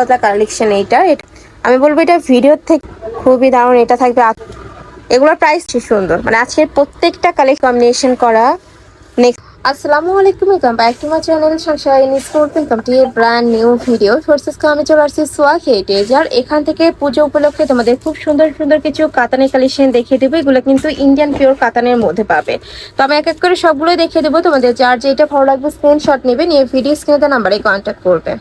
স্বর্ণলতা collection এইটা। আমি বলবো এটা ভিডিওর থেকে খুবই দারুণ। এটা থাকবে এগুলোর প্রাইস সুন্দর, মানে আজকের প্রত্যেকটা কালেকশন কম্বিনেশন করা। নেক্সট, আসসালামু আলাইকুম, welcome back to my channel Sunshine Sport. Welcome to a brand new video. সোর্সেসকে আমি চলে আসছি সোয়া হেরিটেজ, আর এখান থেকে পুজো উপলক্ষে তোমাদের খুব সুন্দর সুন্দর কিছু কাতানের কালেকশন দেখিয়ে দেবো। এগুলো কিন্তু ইন্ডিয়ান পিওর কাতানের মধ্যে পাবে। তো আমি এক এক করে সবগুলোই দেখিয়ে দেবো। তোমাদের যার যেটা ভালো লাগবে স্ক্রিনশট নেবে, নিয়ে ভিডিও স্ক্রিনে নাম্বারে কন্ট্যাক্ট করবে।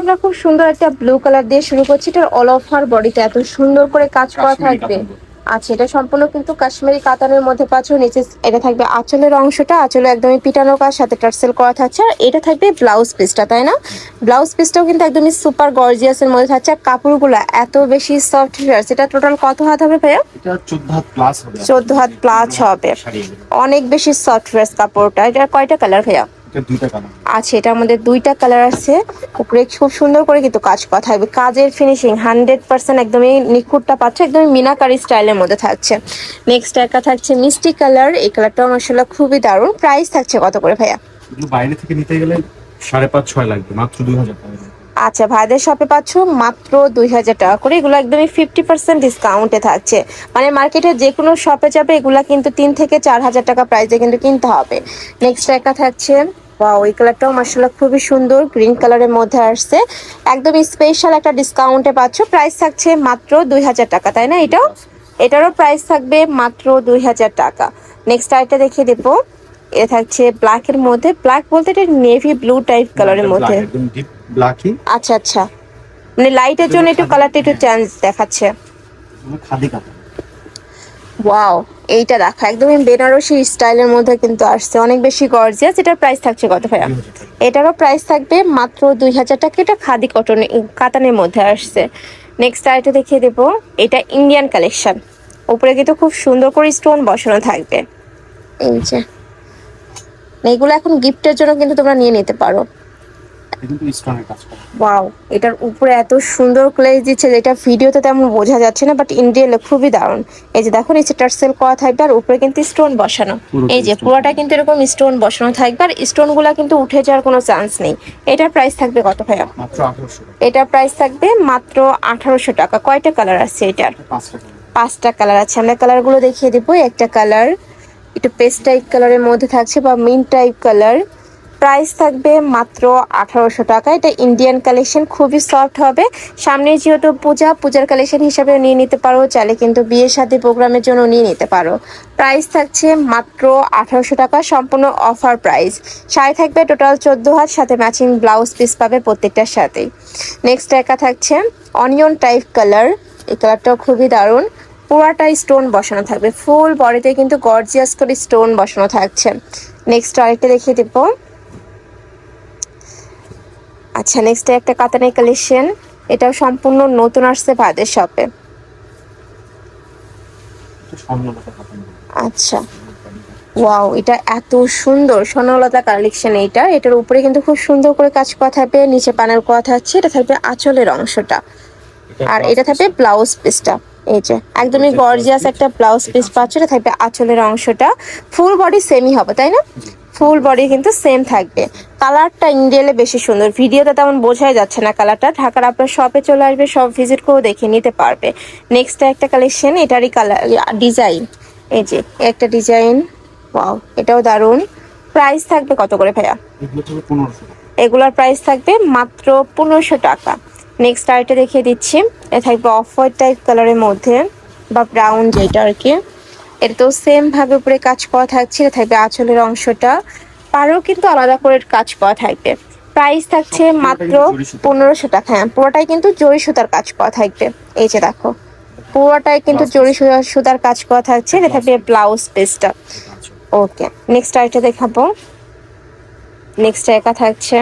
আমরা খুব সুন্দর একটা ব্লু কালার দিয়ে শুরু করছি। এটার অল ওভার বডিতে এত সুন্দর করে কাজ করা থাকবে। আচ্ছা, এটা সম্পূর্ণ কিন্তু কাশ্মীরি কাতানের মধ্যে পাচ্ছ। নিচে এটা থাকবে আঁচলের অংশটা, আঁচলে একদমই পিটানো কাজ, সাথে টার্সেল করা থাকছে। আর এটা থাকবে ব্লাউজ পিসটা, তাই না? ব্লাউজ পিসটাও কিন্তু একদমই সুপার গর্জিয়াসের মধ্যে থাকছে। আর কাপড়গুলো এত বেশি সফট। এটা টোটাল কত হাত হবে ভাইয়া? এটা 14 হাত প্লাস হবে। 14 হাত প্লাস হবে। অনেক বেশি সফট ড্রেস কাপড়টা। এটা কয়টা কালার ভাইয়া? এটা দুইটা কালার আছে। এটা আমাদের দুইটা কালার আছে। উপরে খুব সুন্দর করে কিন্তু কাজ করা থাকবে। কাজের ফিনিশিং 100% একদমই নিখুঁতটা পাচ্ছে, একদমই মিনাকারি স্টাইলের মধ্যে থাকছে। নেক্সট একটা থাকছে মিষ্টি কালার। এই কালারটাও মাশাআল্লাহ খুবই দারুণ। প্রাইস থাকছে কত করে ভাইয়া? এগুলো বাইরে থেকে নিতে গেলে 5.5-6 লাগবে, মাত্র 2000 টাকা। আচ্ছা, ভাইদের শপে পাচ্ছ মাত্র 2000 টাকা করে। এগুলো একদমই 50% ডিসকাউন্টে থাকছে। মানে মার্কেটে যে কোনো শপে যাবে এগুলা কিন্তু 3 থেকে 4000 টাকা প্রাইসে কিন্তু কিনতে হবে। নেক্সট একটা থাকছে, ওয়াও, এই কালারটাও মাশাআল্লাহ খুবই সুন্দর, গ্রিন কালারের মধ্যে আসছে। একদম স্পেশাল একটা ডিসকাউন্টে পাচ্ছ। প্রাইস থাকছে মাত্র 2000 টাকা, তাই না? এটারও প্রাইস থাকবে মাত্র 2000 টাকা। নেক্সট আইটা দেখিয়ে দেবো। এ থাকছে ব্ল্যাকের মধ্যে। ব্ল্যাক বলতে এটা নেভি ব্লু টাইপ কালারের মধ্যে। একদম ডিপ ব্ল্যাকই। আচ্ছা আচ্ছা, মানে লাইটের জন্য একটু কালারটা একটু চেঞ্জ দেখাচ্ছে। খাদি কাপড়। ওয়াও, এইটা দেখো, একদমই বেনারসি স্টাইলের মধ্যে কিন্তু আসছে, অনেক বেশি গর্জিয়াস। এটার প্রাইস থাকছে কত ভাইয়া? এটারও প্রাইস থাকবে মাত্র 2000 টাকা। এটা খাদি কটন কাতানের মধ্যে আসছে। নেক্সট আইটা দেখিয়ে দেবো। এটা ইন্ডিয়ান কালেকশন। উপরে কিন্তু খুব সুন্দর করে স্টোন বসানো থাকবে। এই যে এইগুলো এখন গিফটের জন্য কিন্তু তোমরা নিয়ে নিতে পারো। কিন্তু স্টোনের কাজ করা। ওয়াও, এটার উপরে এত সুন্দর ক্লেজ দিচ্ছে যেটা ভিডিওতে তেমন বোঝা যাচ্ছে না, বাট ইন্ডিয়ালে খুবই দারুণ। এই যে দেখো, নিচে টার্সেল করা থাকবে আর উপরে কিন্তু স্টোন বসানো। এই যে পুরোটা কিন্তু এরকম স্টোন বসানো থাকবে, আর স্টোনগুলা কিন্তু উঠে যাওয়ার কোনো চান্স নেই। এটার প্রাইস থাকবে কত ভাইয়া? মাত্র 1800 টাকা। এটার প্রাইস থাকবে মাত্র 1800 টাকা। কয়টা কালার আছে এটার? 5টা কালার আছে। আমরা কালারগুলো দেখিয়ে দেবো। একটা কালার একটু পেস্ট টাইপ কালারের মধ্যে থাকছে, বা মিন্ট টাইপ কালার। প্রাইস থাকবে মাত্র 1800 টাকা। এটা ইন্ডিয়ান কালেকশন, খুবই সফট হবে। সামনে যেহেতু পূজার কালেকশন হিসাবে নিয়ে নিতে পারো, চাইলে কিন্তু বিয়ে শাদী প্রোগ্রামের জন্য নিয়ে নিতে পারো। প্রাইস থাকছে মাত্র 1800 টাকা, সম্পূর্ণ অফার প্রাইস। শাড়ি থাকবে টোটাল 14 হাত, সাথে ম্যাচিং ব্লাউজ পিস পাবে প্রত্যেকটার সাথেই। নেক্সট একা থাকছে অনিয়ন টাইপ কালার। এই কালারটাও খুবই দারুণ। পুরাটাই স্টোন বসানো থাকবে, ফুল বডিতে কিন্তু গর্জিয়াস করে স্টোন বসানো থাকছে। নেক্সট আরেকটা দেখিয়ে দেবো। আচ্ছা, নেক্সট একটা কাতানের কালেকশন। এটাও সম্পূর্ণ নতুন আসছে ভাইদের শপে। আচ্ছা, ওয়াও, এটা এত সুন্দর স্বর্ণলতা কালেকশন। এটার উপরে কিন্তু খুব সুন্দর করে কাজ করা থাকবে, নিচে প্যানেল করা থাকছে। এটা থাকবে আঁচলের অংশটা, আর এটা থাকবে ব্লাউজ পিসটা। এই যে একদমই গর্জিয়াস একটা ব্লাউজ পিস পাচ্ছ। এটা থাকবে আঁচলের অংশটা। ফুল বডি সেমই হবে, তাই না? ফুল বডি কিন্তু সেম থাকবে। কালারটা ইন্ডিয়ালে বেশি সুন্দর, ভিডিওতে তেমন বোঝাই যাচ্ছে না কালারটা। ঢাকার আপনার শপে চলে আসবে, সব ভিজিট করে দেখে নিতে পারবে। নেক্সট একটা কালেকশন, এটারই কালার ডিজাইন। এই যে একটা ডিজাইন, ওয়াও, এটাও দারুণ। প্রাইস থাকবে কত করে ভাইয়া? এগুলোর প্রাইস থাকবে মাত্র 1500 টাকা। নেক্সট আইটা দেখিয়ে দিচ্ছি। এটা থাকবে অফ হোয়াইট টাইপ কালারের মধ্যে, বা ব্রাউন যেটা আর কি। এটা তো সেম ভাবে উপরে কাজ করা থাকছে। এটা থাকবে আঁচলের অংশটা, পাড়েও কিন্তু আলাদা করে কাজ করা থাকবে। প্রাইস থাকছে মাত্র 1500 টাকা। হ্যাঁ, পুরোটাই কিন্তু জরি সুতার কাজ করা থাকবে। এই যে দেখো, পুরোটাই কিন্তু জরি সুতার কাজ করা থাকছে। এটা থাকবে ব্লাউজ পিসটা। ওকে, নেক্সট আইটা দেখাবো। নেক্সট একা থাকছে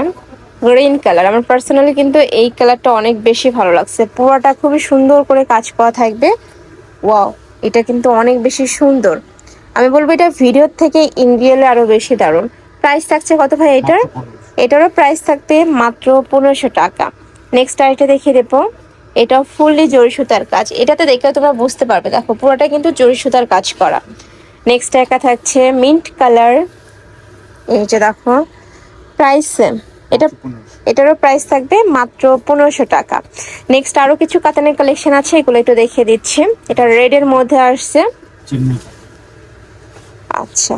গ্রিন কালার। আমার পার্সোনালি কিন্তু এই কালারটা অনেক বেশি ভালো লাগছে। পুরোটা খুবই সুন্দর করে কাজ করা থাকবে। ওয়াও, এটা কিন্তু অনেক বেশি সুন্দর। আমি বলবো এটা ভিডিওর থেকে ইন রিয়েলে আরো বেশি দারুণ। প্রাইস থাকছে কত ভাই এটার? এটারও প্রাইস থাকবে মাত্র 1500 টাকা। নেক্সট আইটা দেখিয়ে দেবো। এটা ফুললি জরি সুতার কাজ। এটাতে দেখলে তোমরা বুঝতে পারবে, দেখো পুরোটা কিন্তু জরি সুতার কাজ করা। নেক্সট একা থাকছে মিন্ট কালার। এই যে দেখো, প্রাইস সেম। এটারও প্রাইস থাকবে মাত্র 1500 টাকা। নেক্সট আরো কিছু কাতানের কালেকশন আছে, এগুলো একটু দেখিয়ে দিচ্ছি। এটা রেড এর মধ্যে আসছে। চিন্ময়। আচ্ছা,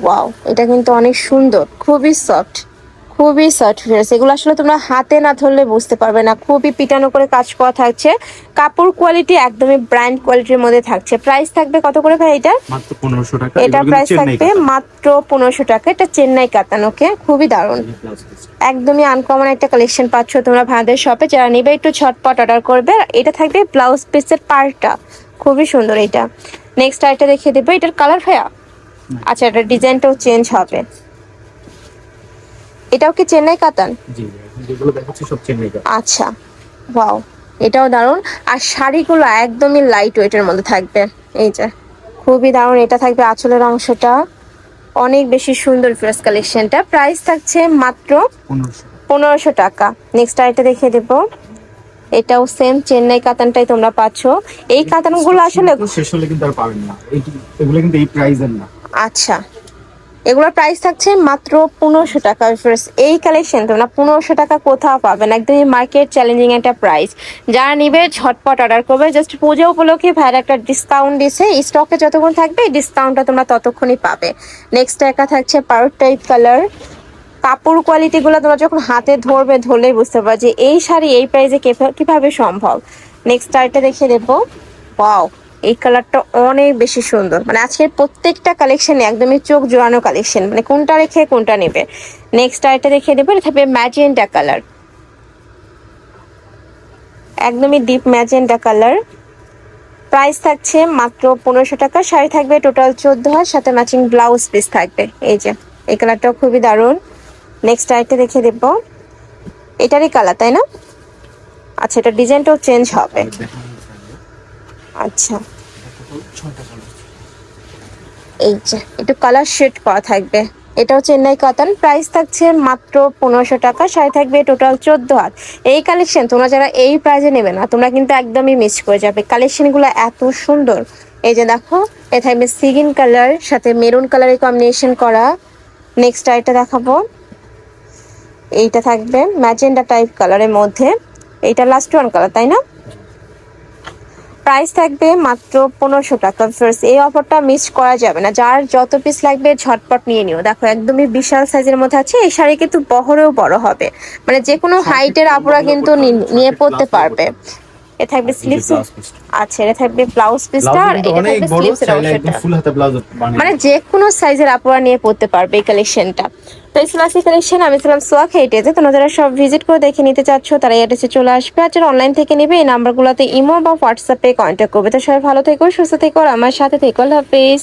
ওয়াও, এটা কিন্তু অনেক সুন্দর, খুবই সফট, খুবই সফট ফ্রেস। এগুলো আসলে তোমরা হাতে না ধরলে বুঝতে পারবে না, খুবই পিটানো করে কাজ করা থাকছে। কাপড় কোয়ালিটি একদমই ব্র্যান্ড কোয়ালিটির মধ্যে থাকছে। প্রাইস থাকবে কত করে ভাই এটা? মাত্র 1500 টাকা। এটা প্রাইস থাকবে মাত্র 1500 টাকা। এটা চেন্নাই কাতান, ওকে, খুবই দারুণ, একদমই আনকমন একটা কালেকশন পাচ্ছ তোমরা ভাইদের শপে। যারা নিবে একটু ঝটপট অর্ডার করবে। এটা থাকবে ব্লাউজ পিসের পার্টটা, খুবই সুন্দর এটা। নেক্সট আরেকটা দেখিয়ে দেবো, এটার কালার ভাইয়া? আচ্ছা, এটা ডিজাইনটাও চেঞ্জ হবে। এটাও কি চেন্নাই কাতান? জি, যেগুলো দেখাচ্ছি সব চেন্নাই কাতান। আচ্ছা, ওয়াও, এটাও দারুণ। আর শাড়িগুলো একদমই লাইট ওয়েটের মধ্যে থাকবে, এই যে খুবই দারুণ। এটা থাকবে আঁচলের অংশটা, অনেক বেশি সুন্দর ফ্রেশ কালেকশনটা। প্রাইস থাকছে মাত্র 1500 টাকা। নেক্সট আরেকটা দেখিয়ে দেবো, এটাও সেম চেন্নাই কাতানটাই তোমরা পাচ্ছ। এই কাতানগুলো আসলে শেষ হলে কিন্তু আর পাবেন না, এগুলো কিন্তু এই প্রাইসের না। আচ্ছা, এগুলোর প্রাইস থাকছে মাত্র 1500 টাকা। এই কালেকশন তোমরা 1500 টাকা কোথাও পাবেন, একদমই মার্কেট চ্যালেঞ্জিং একটা প্রাইস। যারা নিবে ঝটপট অর্ডার করবে। জাস্ট পূজা উপলক্ষে ভাইয়ের একটা ডিসকাউন্ট দিছে, স্টকে যতক্ষণ থাকবে এই ডিসকাউন্টটা তোমরা ততক্ষণই পাবে। নেক্সট একা থাকছে পার্ট টাইপ কালার। কাপড় কোয়ালিটিগুলো তোমরা যখন হাতে ধরবে, ধরলেই বুঝতে পারবে যে এই শাড়ি এই প্রাইসে কিভাবে সম্ভব। নেক্সট আরেকটা দেখিয়ে দেবো, ওয়াও, এই কালারটা অনেক বেশি সুন্দর। মানে আজকের প্রত্যেকটা কালেকশনে একদমই চোখ জোড়ানো কালেকশন, মানে কোনটা রেখে কোনটা নেবে। নেক্সট আরেকটা দেখিয়ে দেবো, এটা থাকবে ম্যাজেন্টা কালার, একদমই ডিপ ম্যাজেন্টা কালার। প্রাইস থাকছে মাত্র 1500 টাকা। শাড়ি থাকবে টোটাল 14 হাত, সাথে ম্যাচিং ব্লাউজ পিস থাকবে। এই যে এই কালারটাও খুবই দারুণ। নেক্সট আরেকটা দেখিয়ে দেবো, এটারই কালার তাই না? আচ্ছা, এটা ডিজাইনটাও চেঞ্জ হবে। আচ্ছা, এই যে একটু কালার শেড করা থাকবে। এটাও চেন্নাই কাতান। প্রাইস থাকছে মাত্র 1500 টাকা। শাড়ি থাকবে টোটাল 14 হাত। এই কালেকশন তোমরা যারা এই প্রাইজে নেবে না, তোমরা কিন্তু একদমই মিস করে যাবে। কালেকশনগুলো এত সুন্দর। এই যে দেখো, এ থাকবে সিগিন কালার সাথে মেরুন কালারের কম্বিনেশন করা। নেক্সট আরেকটা দেখাবো, এইটা থাকবে ম্যাজেন্ডা টাইপ কালারের মধ্যে। এইটা লাস্ট ওয়ান কালার তাই না? প্রাইস থাকবে মাত্র 1500 টাকা। ফার্স্ট এই অফারটা মিস করা যাবে না। যার যত পিস লাগবে ঝটপট নিয়ে নিও। দেখো একদমই বিশাল সাইজের মধ্যে আছে। এই শাড়ি কিন্তু বহরেও বড় হবে, মানে যে কোনো হাইটের আপুরা কিন্তু নিয়ে পড়তে পারবে। এ থাকবে স্লিভস। আচ্ছা, এটা থাকবে ব্লাউজ পিসটা, আর এটা থাকবে স্লিভসের অংশটা। ফুল হাতে ব্লাউজ বানিয়ে মানে যে কোনো সাইজের আপুরা নিয়ে পড়তে পারবে এই কালেকশনটা। তো এই ছিল কালেকশন। আমি ছিলাম সোয়া খেটেতে। তোমরা যারা সব ভিজিট করে দেখে নিতে চাচ্ছ তারা অ্যাড্রেসে চলে আসবে। আর যারা অনলাইন থেকে নেবে এই নাম্বারগুলোতে ইমো বা হোয়াটসঅ্যাপে কন্ট্যাক্ট করবে। তো সবাই ভালো থেকো, সুস্থ থেকো, আর আমার সাথে থেকো। আল্লাহ হাফেজ।